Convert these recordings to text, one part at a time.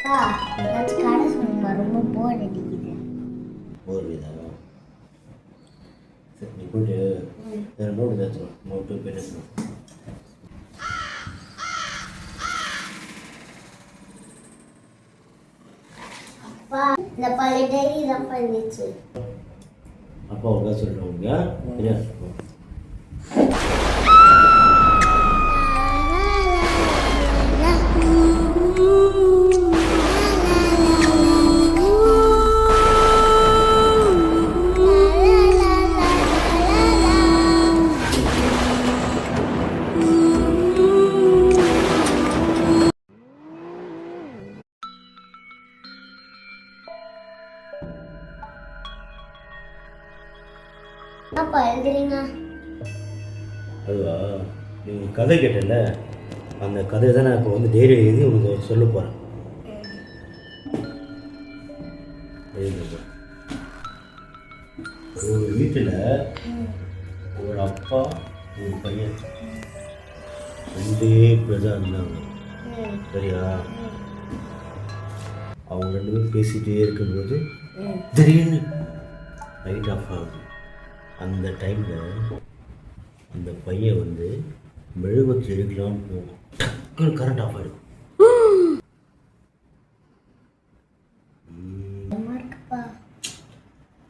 கதை சொல்லுமா, ரொம்ப போர் அடிக்குது. போர் அடிக்குதா? சரி, நீ போயிட்டு நோட்டு ஏற்றணும், நோட்டு பேசணும். அப்பா இந்த பழைய டைரி தான் பண்ணிச்சு. அப்பா ஒரு கதை சொல்கிறவங்க சரியா? அப்பா எழுதுறீங்க? அதுவா, நீ கதை கேட்டல, அந்த கதையை தான் நான் இப்போ வந்து டைரி எழுதி உனக்கு சொல்ல போகிறேன். ஒரு வீட்டில் ஒரு அப்பா ஒரு பையன் ரெண்டே பேர் தான் இருந்தாங்க. சரியா? அவங்க ரெண்டு பேரும் பேசிகிட்டே இருக்கும்போது திடீர்னு லைட் ஆஃப் ஆகுது. அந்த டைமில் அந்த பையன் வந்து மெழுகுவர்த்தி எடுக்கலான்னு போவோம், டக்குன்னு கரண்ட் ஆஃப் ஆகிடும்.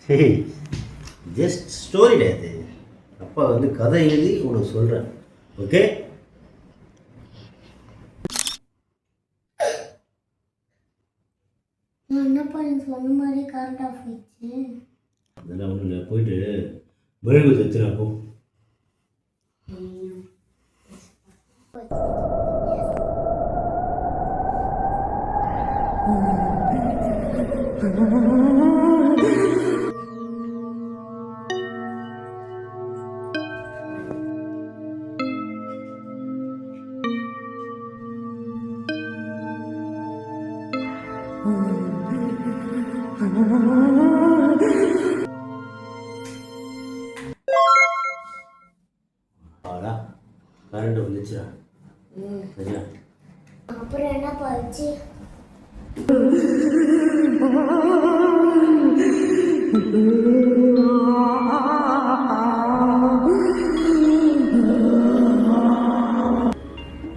சரி, ஜஸ்ட் ஸ்டோரி கிடையாது. அப்பா வந்து கதை எழுதி உனக்கு சொல்கிறேன். ஓகே? என்னப்பா நீ சொன்ன மாதிரி கரண்ட் ஆஃப் ஆயிடுச்சு. அதெல்லாம் ஒன்றும் இல்லை, போயிட்டு மெழுகுவர்த்தி எடுத்துனா போ. அதான் கரண்ட் வந்துச்சுடா. சரியா? அப்புறம் என்னப்பா ஆச்சு?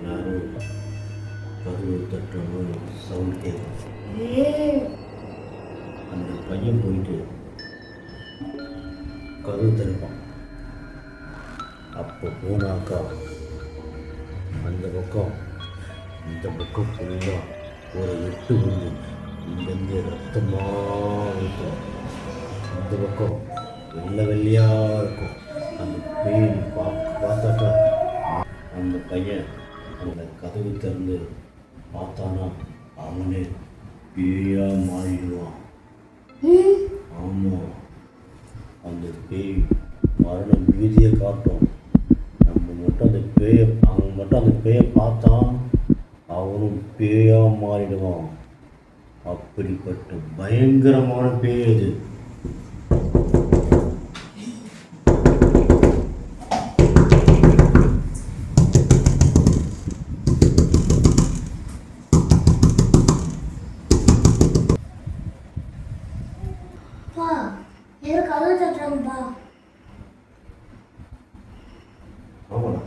யாரும் கதவு தட்டுறவங்க சவுண்ட் கேட்கும். அந்த பையன் போயிட்டு கதவு திறப்பான். அப்போ போனாக்கா அந்த பக்கம் இந்த பக்கம் ஃபுல்லாக ஒரு வெட்டு வந்து இங்கேருந்து ரத்தமாக இருக்கும். இந்த பக்கம் வெள்ளை வெள்ளையாக இருக்கும். அந்த பேய் பார்த்தாக்கா அந்த பையன் அந்த கதவு திறந்து பார்த்தானா அவனே பேயாக மாறிடுவான். ஆமாம், அந்த பேய் மரண பீதியை காட்டும். அவன் மட்டும் அந்த பேயை பார்த்தான், அவனும் பேயாக மாறிடுவான். அப்படிப்பட்ட பயங்கரமான பேய் அது. கதவு தட்டுறாங்கப்பா. ஆமாடா,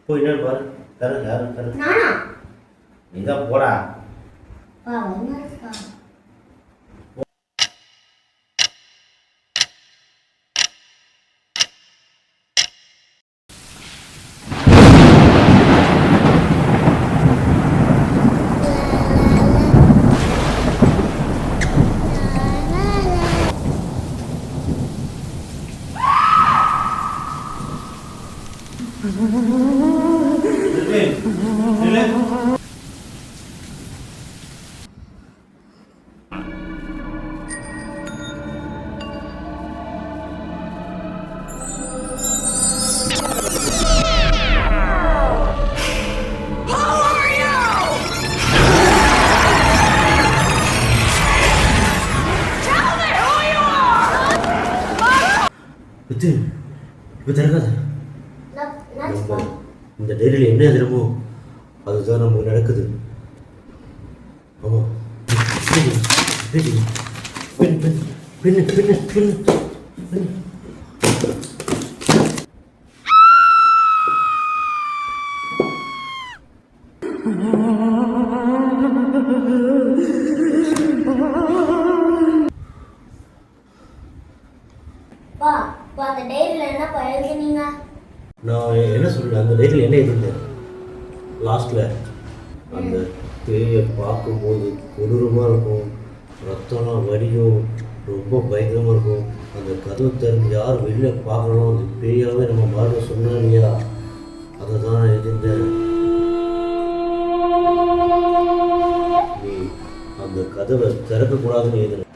போய் என்னன்னு பாரு. தர யாரும் தர நானா? நீ தான் போடா. என்னப்பா? இப்போ திறக்காத. இந்த டைரியில் என்ன எழுதுறமோ அதுதான் நமக்கு நடக்குது. ஆமாம், பின் பின் பின் பின் பின் பின். பா பா அந்த டைரியில் என்னப்பா எழுதுனீங்க? நான் என்ன சொல்கிறேன், அந்த டைரியில் என்ன இருந்தேன் லாஸ்ட்டில் அந்த பேயை பார்க்கும்போது கொடூரமாக இருக்கும், ரத்தம்லாம் வடியும், ரொம்ப பயங்கரமாக இருக்கும். அந்த கதவு திறந்து யார் வெளில பார்க்கணும், அந்த பேயாவே நம்ம மாற சொன்னோம் இல்லையா, அதை தான் எழுதியிருந்தேன். நீ அந்த கதவை திறக்கக்கூடாதுன்னு எழுதுன.